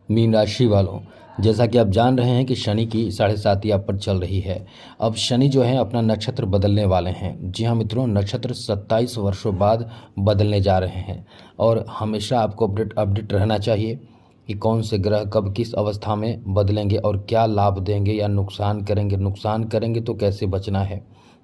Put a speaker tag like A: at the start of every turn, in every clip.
A: Mean राशि वालों, जैसा कि आप जान रहे हैं कि शनि की 7.5 आप पर चल रही है। अब शनि जो है अपना नक्षत्र बदलने वाले हैं। जी हाँ मित्रों, नक्षत्र 27 वर्षों बाद बदलने जा रहे हैं और हमेशा आपको अपडेट रहना चाहिए कि कौन से ग्रह कब किस अवस्था में बदलेंगे और क्या लाभ देंगे या नुकसान करेंगे। नुकसान करेंगे तो कैसे बचना है,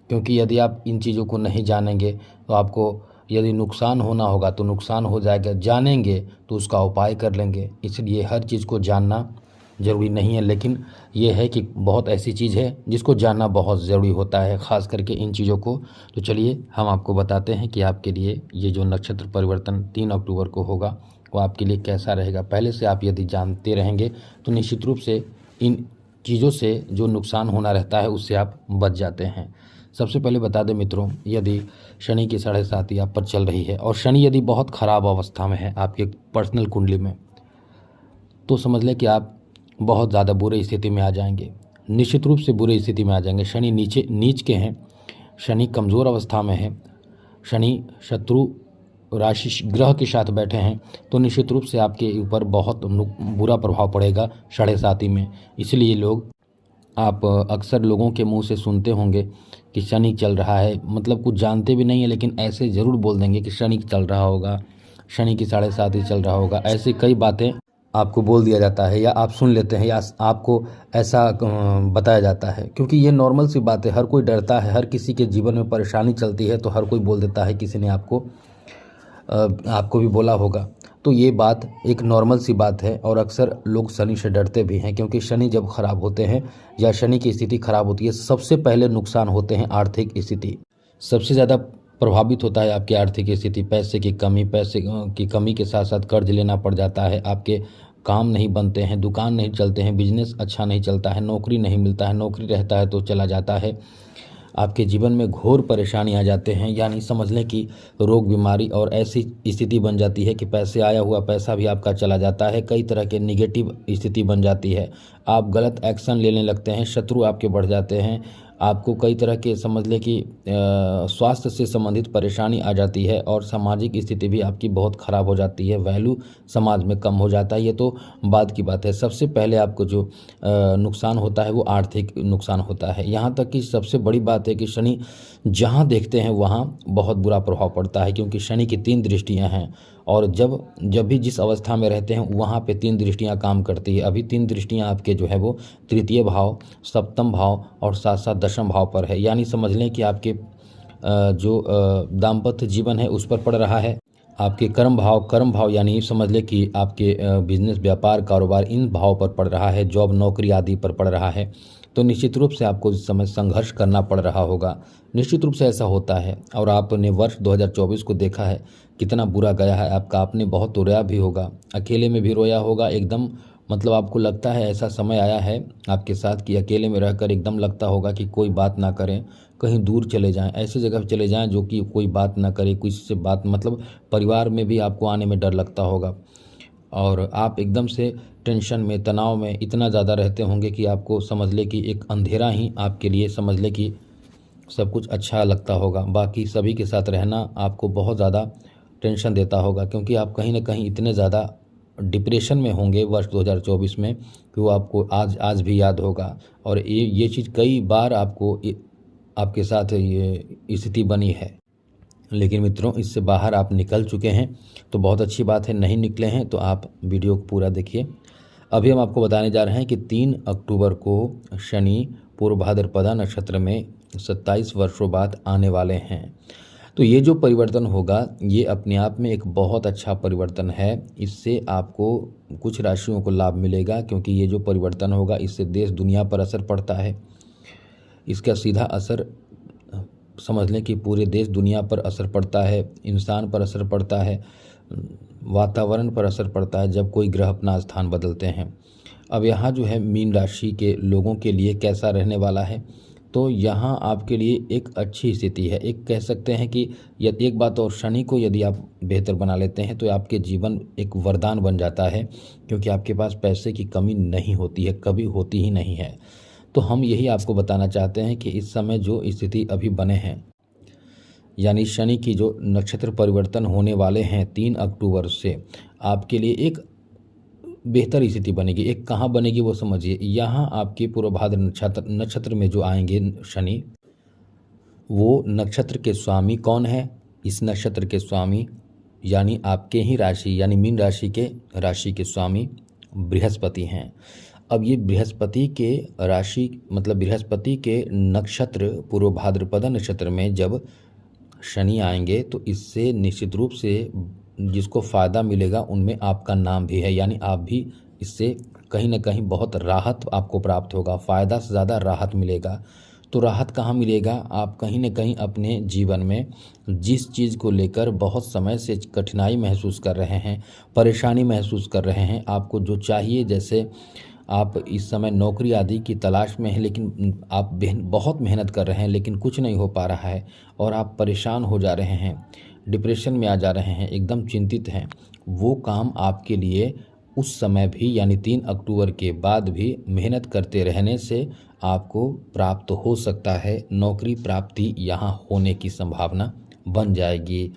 A: क्योंकि यदि आप इन चीज़ों को नहीं जानेंगे तो आपको यदि नुकसान होना होगा तो नुकसान हो जाएगा, जानेंगे तो उसका उपाय कर लेंगे। इसलिए हर चीज़ को जानना ज़रूरी नहीं है, लेकिन ये है कि बहुत ऐसी चीज़ है जिसको जानना बहुत ज़रूरी होता है, ख़ास करके इन चीज़ों को। तो चलिए हम आपको बताते हैं कि आपके लिए ये जो नक्षत्र परिवर्तन 3 अक्टूबर को होगा वो आपके लिए कैसा रहेगा। पहले से आप यदि जानते रहेंगे तो निश्चित रूप से इन चीज़ों से जो नुकसान होना रहता है उससे आप बच जाते हैं। सबसे पहले बता दें मित्रों, यदि शनि की 7.5 आप पर चल रही है और शनि यदि बहुत ख़राब अवस्था में है आपके पर्सनल कुंडली में, तो समझ लें कि आप बहुत ज़्यादा बुरी स्थिति में आ जाएंगे। निश्चित रूप से बुरी स्थिति में आ जाएंगे। शनि नीच के हैं, शनि कमज़ोर अवस्था में है, शनि शत्रु राशि ग्रह के साथ बैठे हैं, तो निश्चित रूप से आपके ऊपर बहुत बुरा प्रभाव पड़ेगा 7.5 में। इसलिए लोग आप अक्सर लोगों के मुंह से सुनते होंगे कि शनि चल रहा है, मतलब कुछ जानते भी नहीं है लेकिन ऐसे ज़रूर बोल देंगे कि शनि चल रहा होगा, शनि की 7.5 चल रहा होगा। ऐसे कई बातें आपको बोल दिया जाता है या आप सुन लेते हैं या आपको ऐसा बताया जाता है, क्योंकि ये नॉर्मल सी बात है। हर कोई डरता है, हर किसी के जीवन में परेशानी चलती है तो हर कोई बोल देता है, किसी ने आपको भी बोला होगा। तो ये बात एक नॉर्मल सी बात है और अक्सर लोग शनि से डरते भी हैं, क्योंकि शनि जब खराब होते हैं या शनि की स्थिति खराब होती है, सबसे पहले नुकसान होते हैं आर्थिक स्थिति। सबसे ज़्यादा प्रभावित होता है आपकी आर्थिक स्थिति। पैसे की कमी के साथ साथ कर्ज लेना पड़ जाता है, आपके काम नहीं बनते हैं, दुकान नहीं चलते हैं, बिजनेस अच्छा नहीं चलता है, नौकरी नहीं मिलता है, नौकरी रहता है तो चला जाता है, आपके जीवन में घोर परेशानी आ जाते हैं। यानी समझ लें कि रोग बीमारी और ऐसी स्थिति बन जाती है कि पैसे आया हुआ पैसा भी आपका चला जाता है। कई तरह के निगेटिव स्थिति बन जाती है, आप गलत एक्शन लेने लगते हैं, शत्रु आपके बढ़ जाते हैं, आपको कई तरह के समझ लें कि स्वास्थ्य से संबंधित परेशानी आ जाती है और सामाजिक स्थिति भी आपकी बहुत ख़राब हो जाती है, वैल्यू समाज में कम हो जाता है। ये तो बाद की बात है। सबसे पहले आपको जो नुकसान होता है वो आर्थिक नुकसान होता है। यहाँ तक कि सबसे बड़ी बात है कि शनि जहाँ देखते हैं वहाँ बहुत बुरा प्रभाव पड़ता है, क्योंकि शनि की 3 दृष्टियाँ हैं और जब भी जिस अवस्था में रहते हैं वहाँ पे 3 दृष्टियाँ काम करती है। अभी 3 दृष्टियाँ आपके जो है वो तृतीय भाव, सप्तम भाव और साथ साथ दशम भाव पर है। यानी समझ लें कि आपके जो दाम्पत्य जीवन है उस पर पड़ रहा है, आपके कर्म भाव यानी समझ लें कि आपके बिजनेस, व्यापार, कारोबार इन भाव पर पड़ रहा है, जॉब नौकरी आदि पर पड़ रहा है। तो निश्चित रूप से आपको इस समय संघर्ष करना पड़ रहा होगा। निश्चित रूप से ऐसा होता है और आपने वर्ष 2024 को देखा है कितना बुरा गया है आपका। आपने बहुत रोया भी होगा, अकेले में भी रोया होगा एकदम। मतलब आपको लगता है ऐसा समय आया है आपके साथ कि अकेले में रहकर एकदम लगता होगा कि कोई बात ना करें, कहीं दूर चले जाएं, ऐसे जगह चले जाएं जो कि कोई बात ना करे, किसी से बात मतलब परिवार में भी आपको आने में डर लगता होगा और आप एकदम से टेंशन में, तनाव में इतना ज़्यादा रहते होंगे कि आपको समझ ले कि एक अंधेरा ही आपके लिए समझ ले कि सब कुछ अच्छा लगता होगा। बाकी सभी के साथ रहना आपको बहुत ज़्यादा टेंशन देता होगा, क्योंकि आप कहीं ना कहीं इतने ज़्यादा डिप्रेशन में होंगे वर्ष 2024 में कि वो आपको आज आज भी याद होगा। और ये चीज़ कई बार आपके साथ ये स्थिति बनी है, लेकिन मित्रों इससे बाहर आप निकल चुके हैं तो बहुत अच्छी बात है। नहीं निकले हैं तो आप वीडियो को पूरा देखिए। अभी हम आपको बताने जा रहे हैं कि 3 अक्टूबर को शनि पूर्व भाद्रपदा नक्षत्र में 27 वर्षों बाद आने वाले हैं। तो ये जो परिवर्तन होगा ये अपने आप में एक बहुत अच्छा परिवर्तन है। इससे आपको कुछ राशियों को लाभ मिलेगा, क्योंकि ये जो परिवर्तन होगा इससे देश दुनिया पर असर पड़ता है। इसका सीधा असर समझ लें कि पूरे देश दुनिया पर असर पड़ता है, इंसान पर असर पड़ता है, वातावरण पर असर पड़ता है जब कोई ग्रह अपना स्थान बदलते हैं। अब यहाँ जो है मीन राशि के लोगों के लिए कैसा रहने वाला है, तो यहाँ आपके लिए एक अच्छी स्थिति है। एक कह सकते हैं कि यदि एक बात और, शनि को यदि आप बेहतर बना लेते हैं तो आपके जीवन एक वरदान बन जाता है, क्योंकि आपके पास पैसे की कमी नहीं होती है, कभी होती ही नहीं है। तो हम यही आपको बताना चाहते हैं कि इस समय जो स्थिति अभी बने हैं, यानी शनि की जो नक्षत्र परिवर्तन होने वाले हैं 3 अक्टूबर से, आपके लिए एक बेहतर स्थिति बनेगी। एक कहाँ बनेगी वो समझिए, यहाँ आपके पूर्वभाद्र नक्षत्र में जो आएंगे शनि, वो नक्षत्र के स्वामी कौन है? इस नक्षत्र के स्वामी यानी आपके ही राशि यानी मीन राशि के स्वामी बृहस्पति हैं। अब ये बृहस्पति के राशि मतलब बृहस्पति के नक्षत्र पूर्व भाद्रपद नक्षत्र में जब शनि आएंगे तो इससे निश्चित रूप से जिसको फ़ायदा मिलेगा उनमें आपका नाम भी है, यानी आप भी इससे कहीं ना कहीं बहुत राहत आपको प्राप्त होगा। फ़ायदा से ज़्यादा राहत मिलेगा। तो राहत कहाँ मिलेगा? आप कहीं न कहीं अपने जीवन में जिस चीज़ को लेकर बहुत समय से कठिनाई महसूस कर रहे हैं, परेशानी महसूस कर रहे हैं, आपको जो चाहिए, जैसे आप इस समय नौकरी आदि की तलाश में हैं लेकिन आप बहुत मेहनत कर रहे हैं लेकिन कुछ नहीं हो पा रहा है और आप परेशान हो जा रहे हैं, डिप्रेशन में आ जा रहे हैं, एकदम चिंतित हैं, वो काम आपके लिए उस समय भी यानी 3 अक्टूबर के बाद भी मेहनत करते रहने से आपको प्राप्त हो सकता है। नौकरी प्राप्ति यहाँ होने की संभावना बन जाएगी।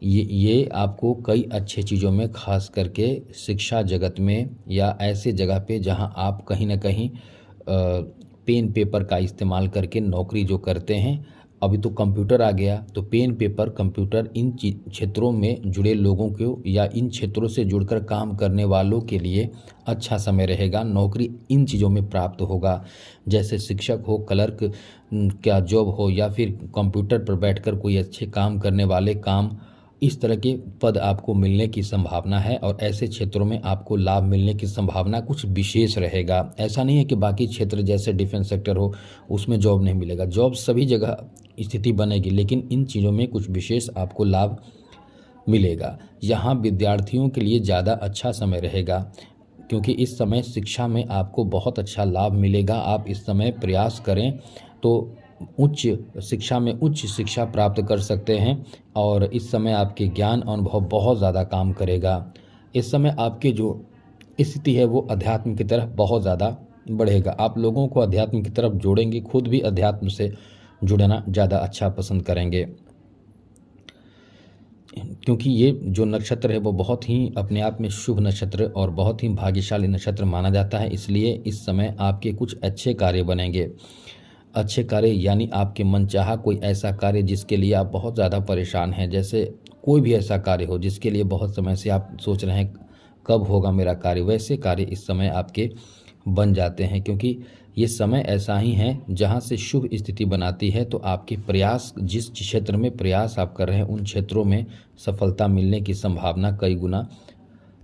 A: ये आपको कई अच्छे चीज़ों में खास करके शिक्षा जगत में या ऐसे जगह पे जहाँ आप कहीं ना कहीं पेन पेपर का इस्तेमाल करके नौकरी जो करते हैं, अभी तो कंप्यूटर आ गया तो पेन पेपर कंप्यूटर इन क्षेत्रों में जुड़े लोगों को या इन क्षेत्रों से जुड़कर काम करने वालों के लिए अच्छा समय रहेगा। नौकरी इन चीज़ों में प्राप्त होगा, जैसे शिक्षक हो, क्लर्क क्या जॉब हो या फिर कंप्यूटर पर बैठकर कोई अच्छे काम करने वाले काम, इस तरह के पद आपको मिलने की संभावना है और ऐसे क्षेत्रों में आपको लाभ मिलने की संभावना कुछ विशेष रहेगा। ऐसा नहीं है कि बाकी क्षेत्र जैसे डिफेंस सेक्टर हो उसमें जॉब नहीं मिलेगा, जॉब सभी जगह स्थिति बनेगी, लेकिन इन चीज़ों में कुछ विशेष आपको लाभ मिलेगा। यहाँ विद्यार्थियों के लिए ज़्यादा अच्छा समय रहेगा क्योंकि इस समय शिक्षा में आपको बहुत अच्छा लाभ मिलेगा। आप इस समय प्रयास करें तो उच्च शिक्षा में उच्च शिक्षा प्राप्त कर सकते हैं और इस समय आपके ज्ञान अनुभव बहुत ज़्यादा काम करेगा। इस समय आपकी जो स्थिति है वो अध्यात्म की तरफ बहुत ज़्यादा बढ़ेगा। आप लोगों को अध्यात्म की तरफ जोड़ेंगे, खुद भी अध्यात्म से जुड़ना ज़्यादा अच्छा पसंद करेंगे क्योंकि ये जो नक्षत्र है वो बहुत ही अपने आप में शुभ नक्षत्र और बहुत ही भाग्यशाली नक्षत्र माना जाता है। इसलिए इस समय आपके कुछ अच्छे कार्य बनेंगे। अच्छे कार्य यानी आपके मनचाहा कोई ऐसा कार्य जिसके लिए आप बहुत ज़्यादा परेशान हैं, जैसे कोई भी ऐसा कार्य हो जिसके लिए बहुत समय से आप सोच रहे हैं कब होगा मेरा कार्य, वैसे कार्य इस समय आपके बन जाते हैं क्योंकि ये समय ऐसा ही है जहां से शुभ स्थिति बनाती है। तो आपके प्रयास, जिस क्षेत्र में प्रयास आप कर रहे हैं उन क्षेत्रों में सफलता मिलने की संभावना कई गुना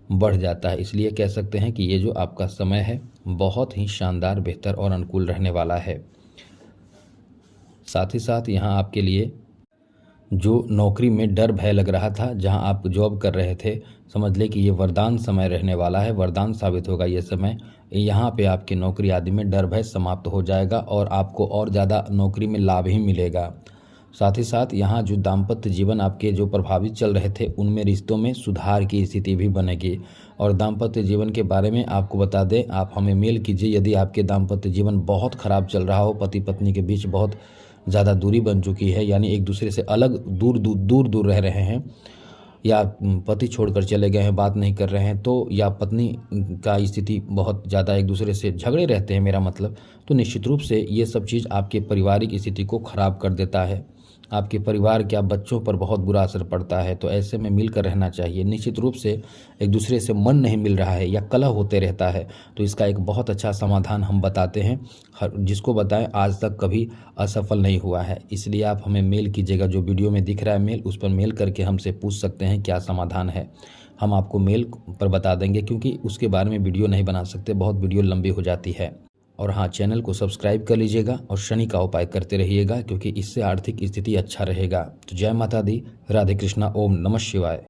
A: बढ़ जाता है। इसलिए कह सकते हैं कि ये जो आपका समय है बहुत ही शानदार, बेहतर और अनुकूल रहने वाला है। साथ ही साथ यहाँ आपके लिए जो नौकरी में डर भय लग रहा था, जहाँ आप जॉब कर रहे थे, समझ ले कि ये वरदान समय रहने वाला है, वरदान साबित होगा ये समय। यहाँ पे आपकी नौकरी आदि में डर भय समाप्त हो जाएगा और आपको और ज़्यादा नौकरी में लाभ ही मिलेगा। साथ ही साथ यहाँ जो दाम्पत्य जीवन आपके जो प्रभावित चल रहे थे उनमें रिश्तों में सुधार की स्थिति भी बनेगी। और दाम्पत्य जीवन के बारे में आपको बता दें, आप हमें मेल कीजिए यदि आपके दाम्पत्य जीवन बहुत ख़राब चल रहा हो, पति पत्नी के बीच बहुत ज़्यादा दूरी बन चुकी है, यानी एक दूसरे से अलग दूर रह रहे हैं, या पति छोड़कर चले गए हैं, बात नहीं कर रहे हैं, तो या पत्नी का स्थिति बहुत ज़्यादा एक दूसरे से झगड़े रहते हैं मेरा मतलब, तो निश्चित रूप से ये सब चीज़ आपके पारिवारिक स्थिति को ख़राब कर देता है। आपके परिवार के बच्चों पर बहुत बुरा असर पड़ता है। तो ऐसे में मिलकर रहना चाहिए। निश्चित रूप से एक दूसरे से मन नहीं मिल रहा है या कलह होते रहता है तो इसका एक बहुत अच्छा समाधान हम बताते हैं, जिसको बताएं आज तक कभी असफल नहीं हुआ है। इसलिए आप हमें मेल कीजिएगा, जो वीडियो में दिख रहा है मेल, उस पर मेल करके हमसे पूछ सकते हैं क्या समाधान है। हम आपको मेल पर बता देंगे, क्योंकि उसके बारे में वीडियो नहीं बना सकते, बहुत वीडियो लंबी हो जाती है। और हाँ, चैनल को सब्सक्राइब कर लीजिएगा और शनि का उपाय करते रहिएगा, क्योंकि इससे आर्थिक स्थिति अच्छा रहेगा। तो जय माता दी, राधे कृष्णा, ओम नमः शिवाय।